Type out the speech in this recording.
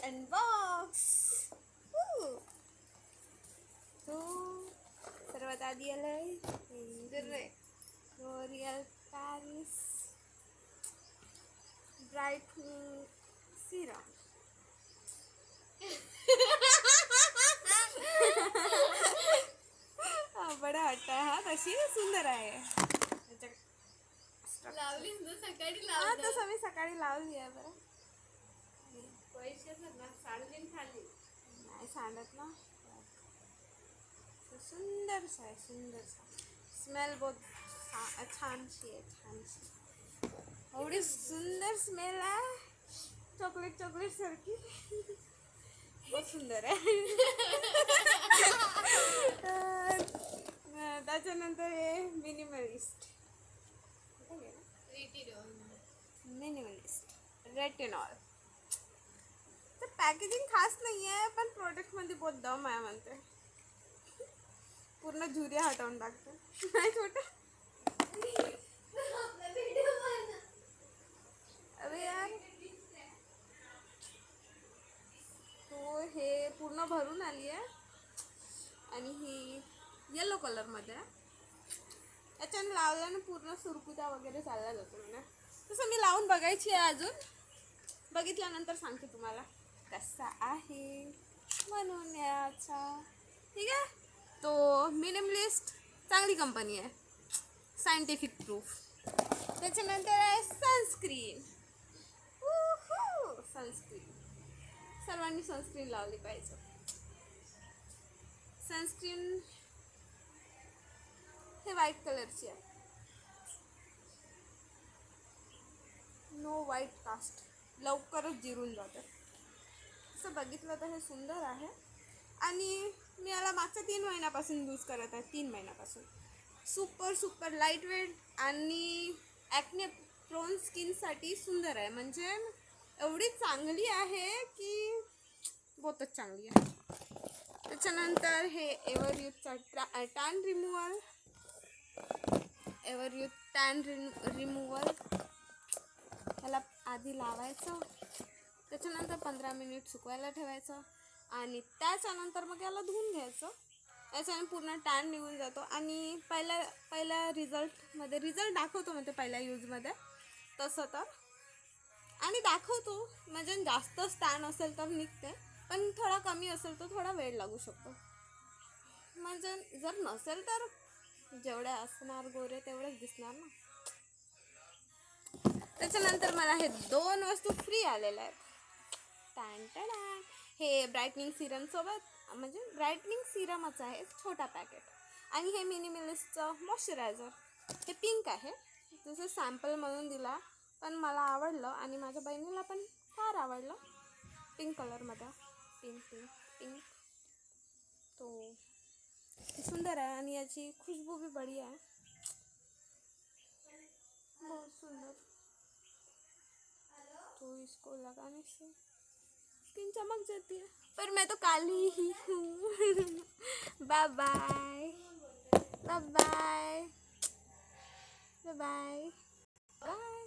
Unbox. तो सर्वात आधी आलाय लॉरियल पॅरिस ब्राइटनिंग सीरम. बडा वाटतं हा. तशी सुंदर आहे. लावली सकाळी हा तसं मी सकाळी लावली आहे बरं. पैसे साडून खाली नाही सांडत ना. सुंदरसा आहे सुंदरसा. स्मेल बहुत छानशी आहे छानशी. एवढी सुंदर स्मेल आहे. चॉकलेट चॉकलेट सारखी बहुत सुंदर आहे. त्याच्यानंतर हे मिनिमलिस्ट रेटिनॉल. तर पॅकेजिंग खास नाही आहे पण प्रोडक्टमध्ये बहुत दम आहे म्हणते. पूर्ण झुरिया हटवून टाकते. नाही छोटं. अरे यार तो हे पूर्ण भरून आली आहे आणि ही येलो कलरमध्ये आहे. याच्यानं लावल्यानं पूर्ण सुरकुत्या वगैरे चालल्या जातो म्हणा. तसं मी लावून बघायची आहे अजून. बघितल्यानंतर सांगते तुम्हाला कसा आहे म्हणून याचा. ठीक आहे. तो मिनिमलिस्ट चांगली कंपनी आहे. Scientific proof. त्याच्यानंतर आहे सनस्क्रीन. सनस्क्रीन सर्वांनी सनस्क्रीन लावली पाहिजे. सनस्क्रीन हे व्हाईट कलरची आहे. No white cast. लवकरच जिरून जातं. असं बघितलं तर हे सुंदर आहे आणि मी याला मागच्या 3 महिन्यापासून यूज करत आहे. 3 महिन्यापासून सुपर लाईट वेट आणि ॲक्ने प्रोन स्किनसाठी सुंदर आहे. म्हणजे एवढी चांगली आहे की बहुतच चांगली आहे. त्याच्यानंतर हे एव्हरयूथचा टॅन रिमूव्हल. ह्याला आधी लावायचं. त्याच्यानंतर 15 मिनिट सुकवायला ठेवायचं आणि त्याच्यानंतर मग याला धुवून घ्यायचं. याच्याने पूर्ण टॅन निघून जातो आणि पहिल्या रिझल्ट दाखवतो म्हणजे पहिल्या यूजमध्ये तसं तर. आणि दाखवतो म्हणजे जास्तच टॅन असेल तर निघते पण थोडा कमी असेल तर थोडा वेळ लागू शकतो. म्हणजे जर नसेल तर जेवढे असणार गोरे तेवढेच दिसणार ना. त्याच्यानंतर मला हे 2 वस्तू फ्री आलेल्या आहेत. टॅन. हे ब्राईटनिंग सिरम सोबत म्हणजे ब्राईटनिंग सिरमच आहे छोटा पॅकेट. आणि हे मिनिमलिस्टचं मॉइश्चरायझर. हे पिंक आहे. जसं सॅम्पल म्हणून दिला पण मला आवडलं आणि माझ्या बहिणीला पण फार आवडलं. पिंक कलरमध्ये. पिंक तो सुंदर आहे आणि याची खुशबू भी बढिया है. बहुत सुंदर. तो इसको लगाने से स्किन चमक जाती है. पर मैं तो काली ही हूँ. Bye bye bye bye bye bye.